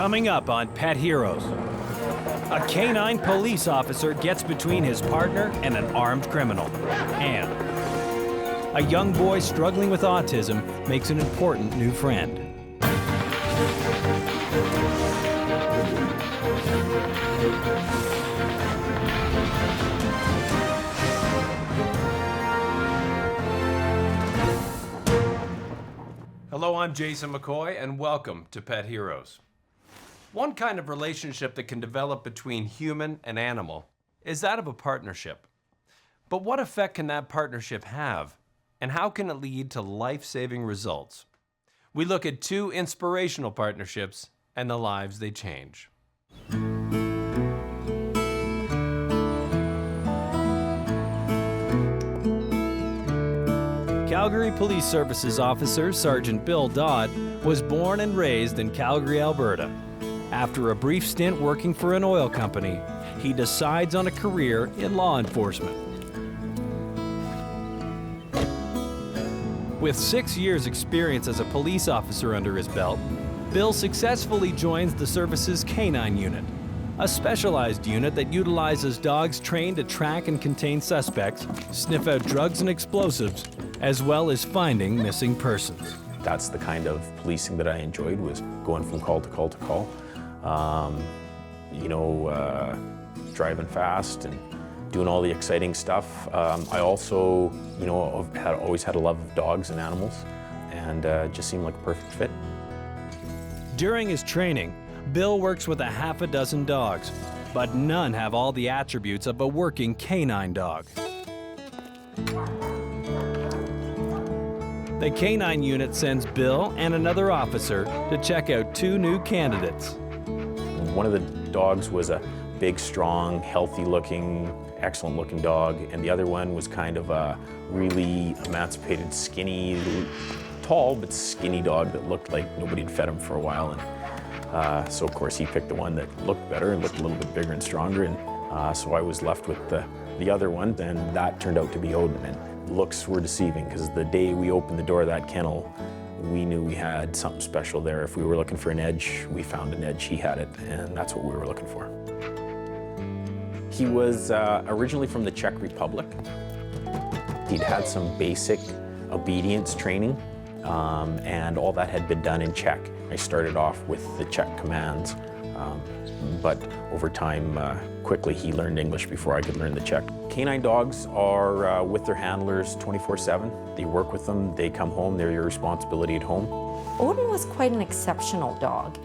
Coming up on Pet Heroes, a canine police officer gets between his partner and an armed criminal. And a young boy struggling with autism makes an important new friend. Hello, I'm Jason McCoy, and welcome to Pet Heroes. One kind of relationship that can develop between human and animal is that of a partnership. But what effect can that partnership have, and how can it lead to life-saving results? We look at two inspirational partnerships and the lives they change. Calgary Police Services Officer Sergeant Bill Dodd was born and raised in Calgary, Alberta. After a brief stint working for an oil company, he decides on a career in law enforcement. With 6 years' experience as a police officer under his belt, Bill successfully joins the service's Canine Unit, a specialized unit that utilizes dogs trained to track and contain suspects, sniff out drugs and explosives, as well as finding missing persons. That's the kind of policing that I enjoyed, was going from call to call to call. Driving fast and doing all the exciting stuff. I also, always had a love of dogs and animals, and just seemed like a perfect fit. During his training, Bill works with a half a dozen dogs, but none have all the attributes of a working canine dog. The Canine Unit sends Bill and another officer to check out two new candidates. One of the dogs was a big, strong, healthy-looking, excellent-looking dog, and the other one was kind of a really emancipated, skinny, tall but skinny dog that looked like nobody had fed him for a while. And so, of course, he picked the one that looked better and looked a little bit bigger and stronger, and so I was left with the other one, and that turned out to be Odin. And looks were deceiving, because the day we opened the door of that kennel, we knew we had something special there. If we were looking for an edge, we found an edge, he had it, and that's what we were looking for. He was originally from the Czech Republic. He'd had some basic obedience training, and all that had been done in Czech. I started off with the Czech commands, but over time, quickly he learned English before I could learn the Czech. Canine dogs are with their handlers 24/7. They work with them, they come home, they're your responsibility at home. Odin was quite an exceptional dog.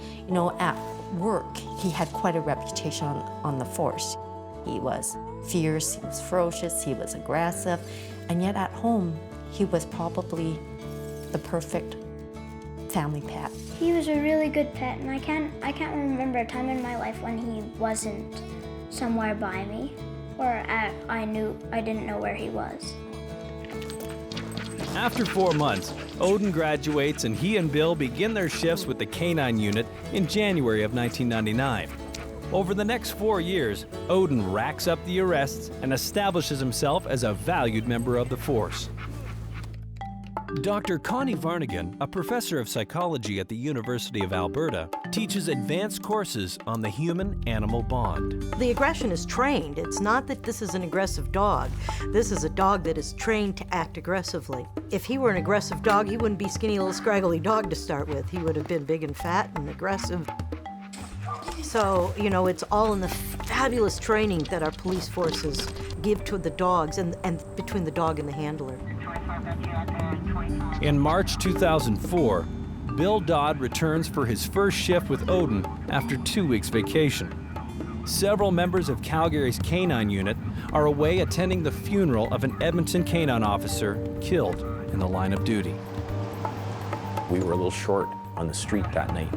At work, he had quite a reputation on the force. He was fierce, he was ferocious, he was aggressive, and yet at home, he was probably the perfect family pet. He was a really good pet, and I can't remember a time in my life when he wasn't somewhere by me, or I didn't know where he was. After 4 months, Odin graduates and he and Bill begin their shifts with the Canine Unit in January of 1999. Over the next 4 years, Odin racks up the arrests and establishes himself as a valued member of the force. Dr. Connie Varnigan, a professor of psychology at the University of Alberta, teaches advanced courses on the human-animal bond. The aggression is trained. It's not that this is an aggressive dog. This is a dog that is trained to act aggressively. If he were an aggressive dog, he wouldn't be skinny little scraggly dog to start with. He would have been big and fat and aggressive. So, it's all in the fabulous training that our police forces give to the dogs and between the dog and the handler. In March 2004, Bill Dodd returns for his first shift with Odin after 2 weeks vacation. Several members of Calgary's Canine Unit are away attending the funeral of an Edmonton canine officer killed in the line of duty. We were a little short on the street that night.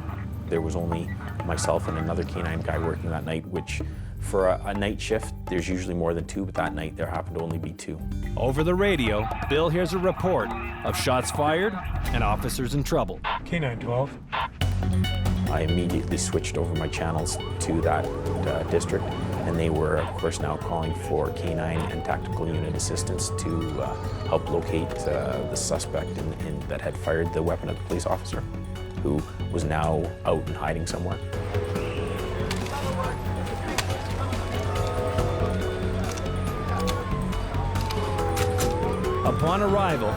There was only myself and another canine guy working that night, which for a night shift, there's usually more than 2, but that night there happened to only be 2. Over the radio, Bill hears a report of shots fired and officers in trouble. Canine 12. I immediately switched over my channels to that district, and they were, of course, now calling for canine and tactical unit assistance to help locate the suspect that had fired the weapon at the police officer. who was now out and hiding somewhere. Upon arrival,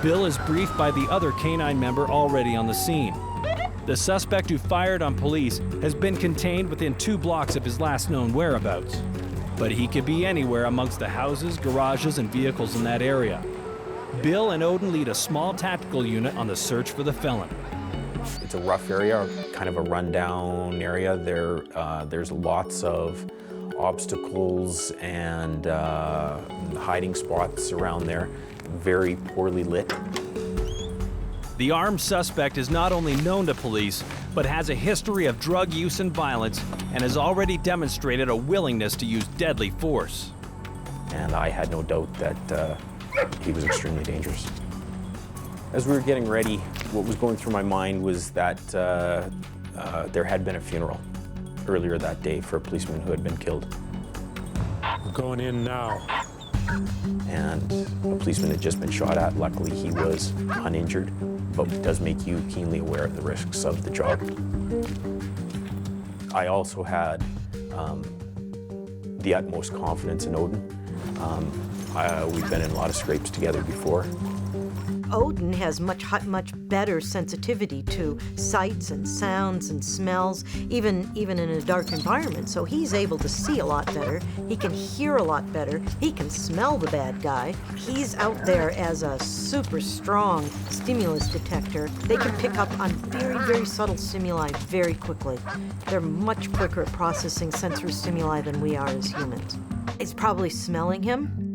Bill is briefed by the other canine member already on the scene. The suspect who fired on police has been contained within 2 blocks of his last known whereabouts. But he could be anywhere amongst the houses, garages, and vehicles in that area. Bill and Odin lead a small tactical unit on the search for the felon. It's a rough area, kind of a rundown area. There's lots of obstacles and hiding spots around there, very poorly lit. The armed suspect is not only known to police, but has a history of drug use and violence, and has already demonstrated a willingness to use deadly force. And I had no doubt that he was extremely dangerous. As we were getting ready, what was going through my mind was that there had been a funeral earlier that day for a policeman who had been killed. We're going in now. And a policeman had just been shot at. Luckily, he was uninjured, but it does make you keenly aware of the risks of the job. I also had the utmost confidence in Odin. We've been in a lot of scrapes together before. Odin has much better sensitivity to sights and sounds and smells, even in a dark environment. So he's able to see a lot better. He can hear a lot better. He can smell the bad guy. He's out there as a super strong stimulus detector. They can pick up on very, very subtle stimuli very quickly. They're much quicker at processing sensory stimuli than we are as humans. He's probably smelling him.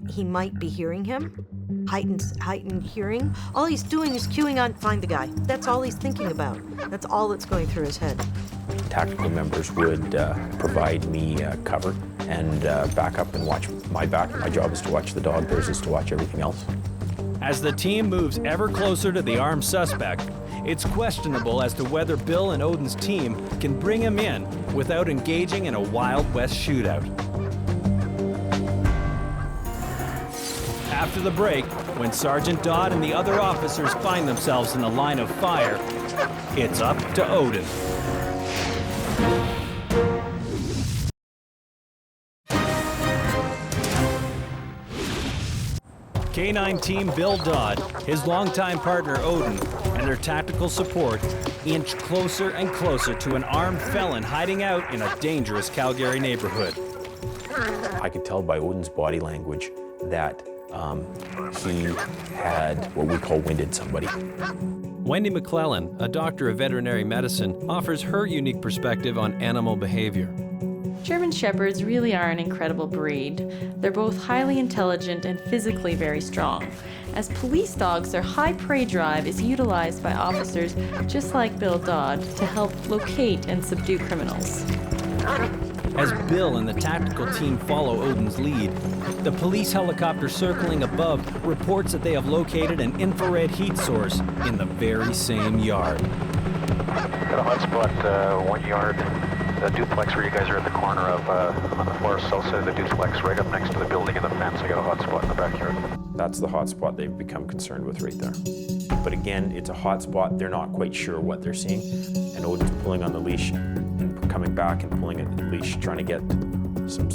He might be hearing him. Heightened hearing. All he's doing is cueing on, find the guy. That's all he's thinking about. That's all that's going through his head. Tactical members would provide me cover and back up and watch my back. My job is to watch the dog, theirs is to watch everything else. As the team moves ever closer to the armed suspect, it's questionable as to whether Bill and Odin's team can bring him in without engaging in a Wild West shootout. After the break, when Sergeant Dodd and the other officers find themselves in the line of fire, it's up to Odin. K-9 team Bill Dodd, his longtime partner Odin, and their tactical support inch closer and closer to an armed felon hiding out in a dangerous Calgary neighborhood. I could tell by Odin's body language that he had what we call winded somebody. Wendy McClellan, a doctor of veterinary medicine, offers her unique perspective on animal behavior. German Shepherds really are an incredible breed. They're both highly intelligent and physically very strong. As police dogs, their high prey drive is utilized by officers just like Bill Dodd to help locate and subdue criminals. As Bill and the tactical team follow Odin's lead, the police helicopter circling above reports that they have located an infrared heat source in the very same yard. Got a hot spot, 1 yard, the duplex where you guys are at the corner of, on the far south side of the duplex, right up next to the building and the fence. I got a hot spot in the backyard. That's the hot spot they've become concerned with right there. But again, it's a hot spot. They're not quite sure what they're seeing. And Odin's pulling on the leash and coming back and pulling at the leash, trying to get some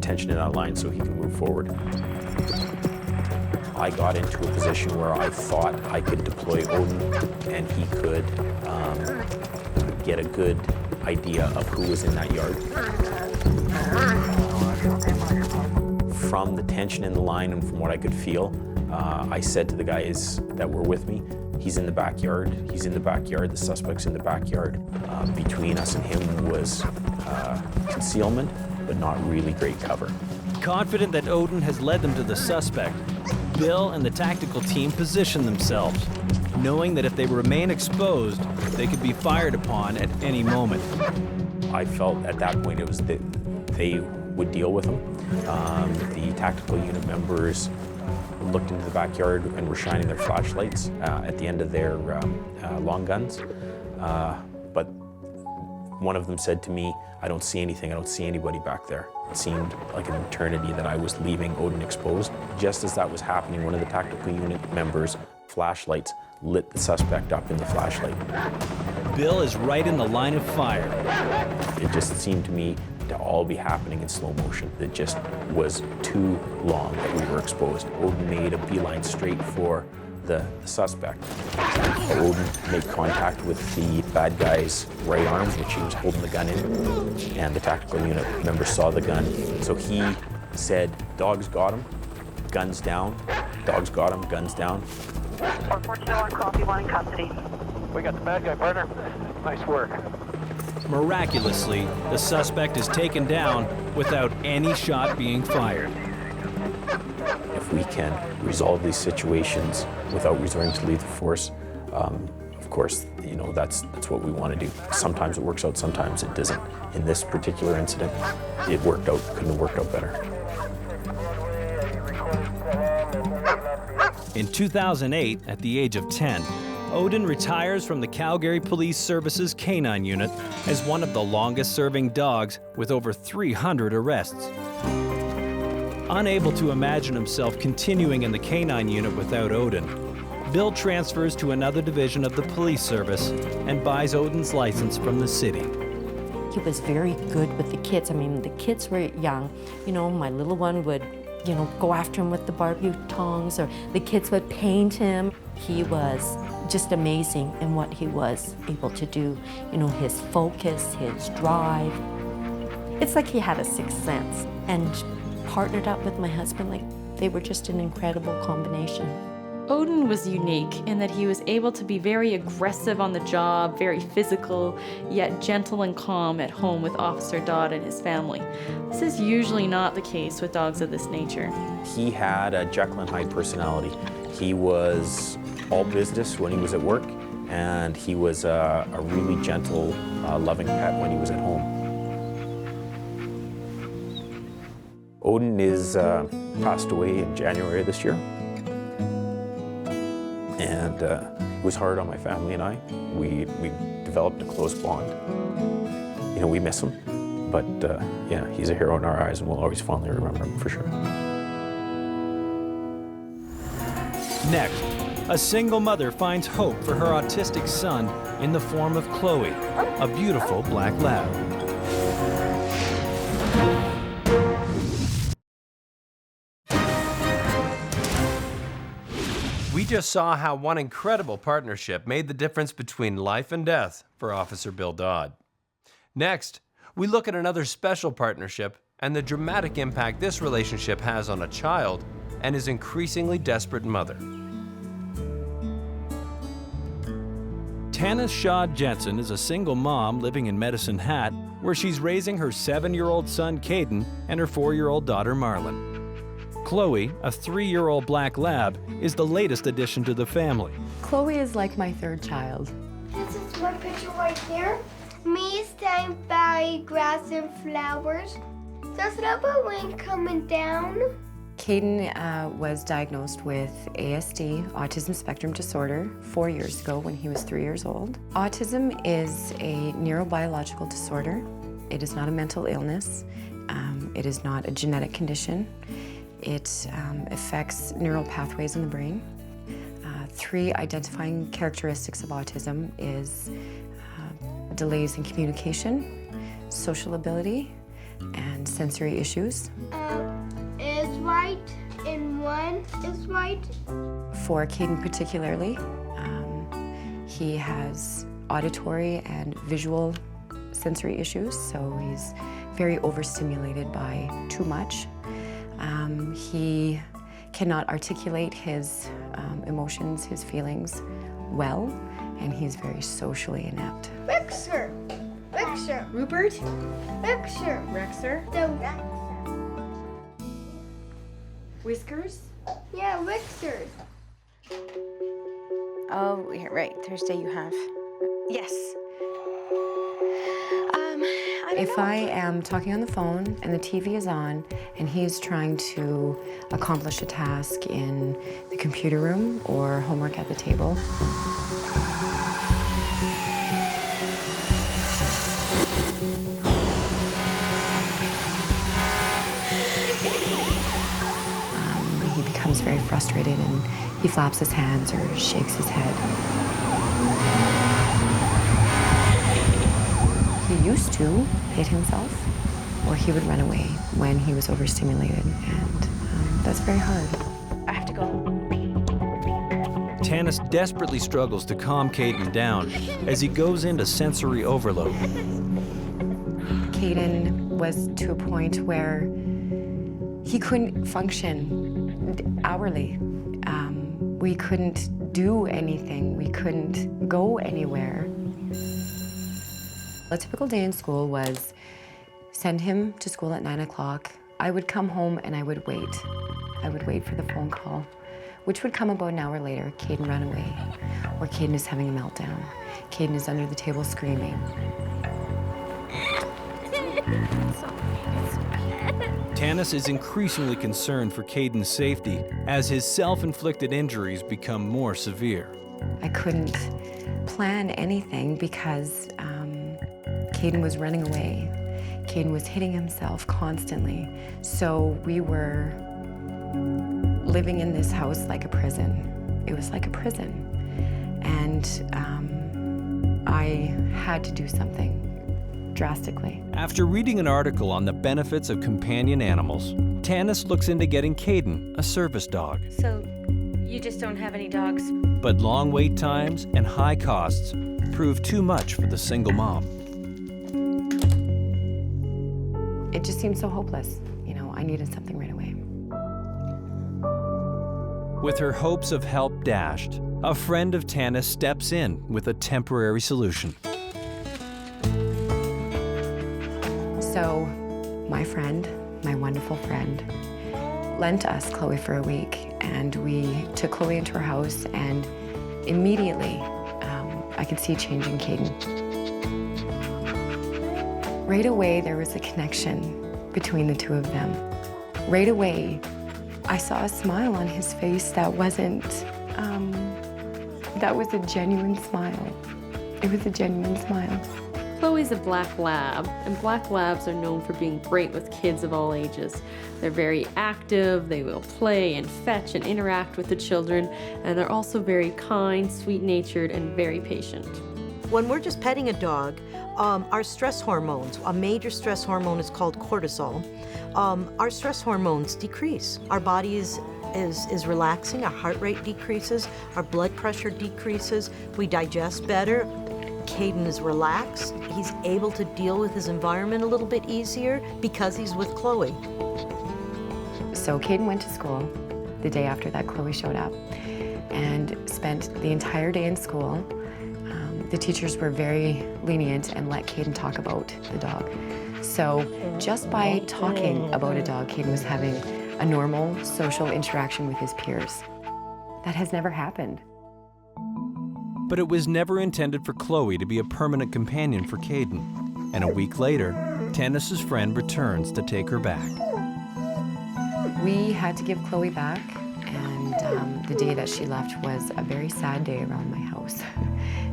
tension in that line so he can move forward. I got into a position where I thought I could deploy Odin and he could get a good idea of who was in that yard. From the tension in the line and from what I could feel, I said to the guys that were with me, he's in the backyard, he's in the backyard, the suspect's in the backyard. Between us and him was concealment, but not really great cover. Confident that Odin has led them to the suspect, Bill and the tactical team position themselves, knowing that if they remain exposed, they could be fired upon at any moment. I felt at that point it was that they would deal with him. The tactical unit members looked into the backyard and were shining their flashlights at the end of their long guns. But one of them said to me, I don't see anything, I don't see anybody back there. It seemed like an eternity that I was leaving Odin exposed. Just as that was happening, one of the tactical unit members' flashlights lit the suspect up in the flashlight. Bill is right in the line of fire. It just seemed to me to all be happening in slow motion. It just was too long that we were exposed. Odin made a beeline straight for the suspect. Odin made contact with the bad guy's right arm, which he was holding the gun in, and the tactical unit member saw the gun. So he said, "Dogs got him, guns down. Dogs got him, guns down." 441, copy, one in custody. We got the bad guy, partner. Nice work. Miraculously, the suspect is taken down without any shot being fired. If we can resolve these situations without resorting to lethal force, of course, you know, that's what we want to do. Sometimes it works out, sometimes it doesn't. In this particular incident, it worked out, couldn't have worked out better. In 2008, at the age of 10, Odin retires from the Calgary Police Service's Canine Unit as one of the longest-serving dogs with over 300 arrests. Unable to imagine himself continuing in the Canine Unit without Odin, Bill transfers to another division of the police service and buys Odin's license from the city. He was very good with the kids. I mean, the kids were young. You know, my little one would, you know, go after him with the barbecue tongs, or the kids would paint him. He was just amazing in what he was able to do. You know, his focus, his drive. It's like he had a sixth sense, and partnered up with my husband, like they were just an incredible combination. Odin was unique in that he was able to be very aggressive on the job, very physical, yet gentle and calm at home with Officer Dodd and his family. This is usually not the case with dogs of this nature. He had a Jekyll and Hyde personality. He was all business when he was at work, and he was a really gentle, loving pet when he was at home. Odin is passed away in January this year. And it was hard on my family and I. We developed a close bond. You know, we miss him, but yeah, he's a hero in our eyes, and we'll always fondly remember him for sure. Next, a single mother finds hope for her autistic son in the form of Chloe, a beautiful black lab. We just saw how one incredible partnership made the difference between life and death for Officer Bill Dodd. Next, we look at another special partnership and the dramatic impact this relationship has on a child and his increasingly desperate mother. Tanis Shaw Jensen is a single mom living in Medicine Hat, where she's raising her 7-year-old son Caden and her 4-year-old daughter Marlon. Chloe, a 3-year-old black lab, is the latest addition to the family. Chloe is like my third child. This is my picture right here. Me standing by grass and flowers. There's a little wind coming down. Caden was diagnosed with ASD, autism spectrum disorder, 4 years ago when he was 3 years old. Autism is a neurobiological disorder. It is not a mental illness. It is not a genetic condition. It affects neural pathways in the brain. 3 identifying characteristics of autism is delays in communication, social ability, and sensory issues. Is right and one is right. For Caden particularly, he has auditory and visual sensory issues, so he's very overstimulated by too much. He cannot articulate his emotions, his feelings well, and he's very socially inept. Rexer. Rexer. Rupert? Rexer. Rexer? The Rexer. Whiskers? Yeah, Rexer. Oh, yeah, right. Thursday you have. Yes. If I am talking on the phone and the TV is on and he's trying to accomplish a task in the computer room or homework at the table, he becomes very frustrated and He flaps his hands or shakes his head. He used to hit himself, or he would run away when he was overstimulated, and that's very hard. I have to go. Tanis desperately struggles to calm Caden down as he goes into sensory overload. Caden was to a point where he couldn't function hourly. We couldn't do anything. We couldn't go anywhere. A typical day in school was send him to school at 9 o'clock. I would come home and I would wait. I would wait for the phone call, which would come about an hour later. Caden ran away, or Caden is having a meltdown. Caden is under the table screaming. Tanis is increasingly concerned for Caden's safety as his self-inflicted injuries become more severe. I couldn't plan anything because Caden was running away. Caden was hitting himself constantly. So we were living in this house like a prison. It was like a prison. And I had to do something drastically. After reading an article on the benefits of companion animals, Tanis looks into getting Caden a service dog. So, you just don't have any dogs? But long wait times and high costs prove too much for the single mom. It just seemed so hopeless. You know, I needed something right away. With her hopes of help dashed, a friend of Tanis steps in with a temporary solution. So, my friend, my wonderful friend, lent us Chloe for a week, and we took Chloe into our house, and immediately I could see change in Caden. Right away, there was a connection between the two of them. Right away, I saw a smile on his face that wasn't, that was a genuine smile. It was a genuine smile. Chloe's a black lab, and black labs are known for being great with kids of all ages. They're very active, they will play and fetch and interact with the children, and they're also very kind, sweet-natured, and very patient. When we're just petting a dog, our stress hormones, a major stress hormone is called cortisol, our stress hormones decrease. Our body is relaxing, our heart rate decreases, our blood pressure decreases, we digest better. Caden is relaxed. He's able to deal with his environment a little bit easier because he's with Chloe. So Caden went to school the day after that Chloe showed up and spent the entire day in school. The teachers were very lenient and let Caden talk about the dog. So just by talking about a dog, Caden was having a normal social interaction with his peers. That has never happened. But it was never intended for Chloe to be a permanent companion for Caden. And a week later, Tanis's friend returns to take her back. We had to give Chloe back, and the day that she left was a very sad day around my house.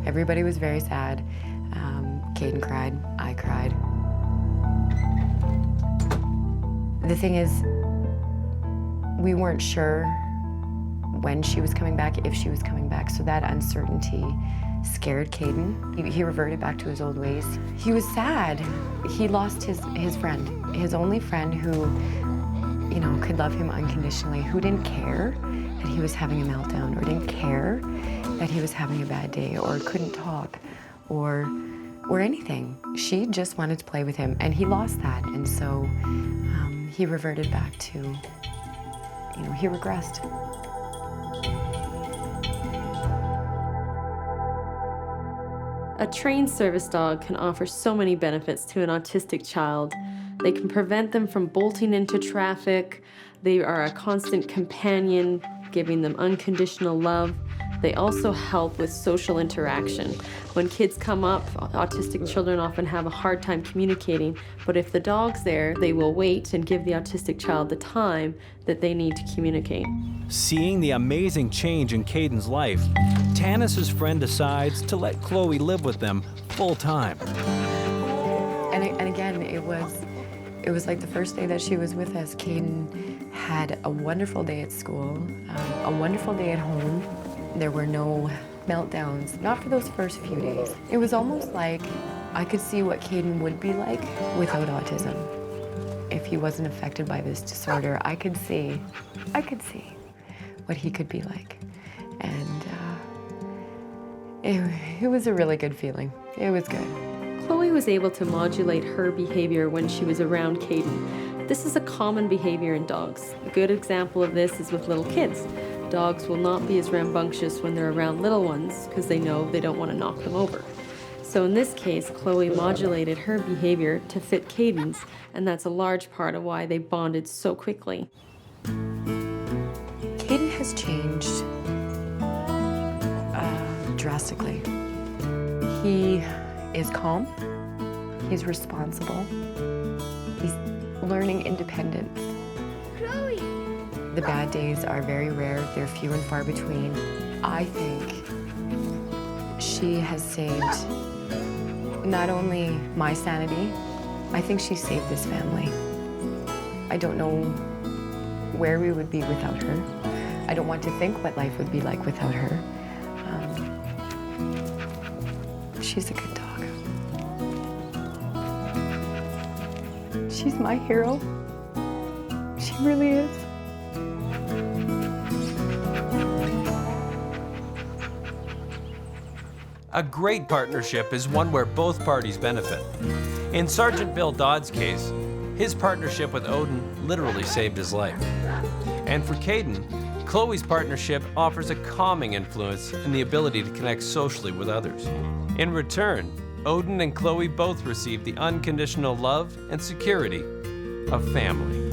Everybody was very sad. Caden cried, I cried. The thing is, we weren't sure when she was coming back, if she was coming back, so that uncertainty scared Caden. He reverted back to his old ways. He was sad. He lost his friend, his only friend who, you know, could love him unconditionally, who didn't care that he was having a meltdown, or didn't care that he was having a bad day, or couldn't talk, or anything. She just wanted to play with him, and he lost that, and so he reverted back to, you know, he regressed. A trained service dog can offer so many benefits to an autistic child. They can prevent them from bolting into traffic. They are a constant companion, giving them unconditional love. They also help with social interaction. When kids come up, autistic children often have a hard time communicating, but if the dog's there, they will wait and give the autistic child the time that they need to communicate. Seeing the amazing change in Caden's life, Tanis's friend decides to let Chloe live with them full time. And again, it was It was like the first day that she was with us. Caden had a wonderful day at school, a wonderful day at home. There were no meltdowns, not for those first few days. It was almost like I could see what Caden would be like without autism. If he wasn't affected by this disorder, I could see what he could be like. And it was a really good feeling. It was good. Chloe was able to modulate her behavior when she was around Caden. This is a common behavior in dogs. A good example of this is with little kids. Dogs will not be as rambunctious when they're around little ones because they know they don't want to knock them over. So in this case, Chloe modulated her behavior to fit Caden's, and that's a large part of why they bonded so quickly. Caden has changed drastically. He is calm, he's responsible, he's learning independence. Chloe! The bad days are very rare, they're few and far between. I think she has saved not only my sanity, I think she saved this family. I don't know where we would be without her. I don't want to think what life would be like without her. She's a good dog. She's my hero. She really is. A great partnership is one where both parties benefit. In Sergeant Bill Dodd's case, his partnership with Odin literally saved his life. And for Caden, Chloe's partnership offers a calming influence and the ability to connect socially with others. In return, Odin and Chloe both receive the unconditional love and security of family.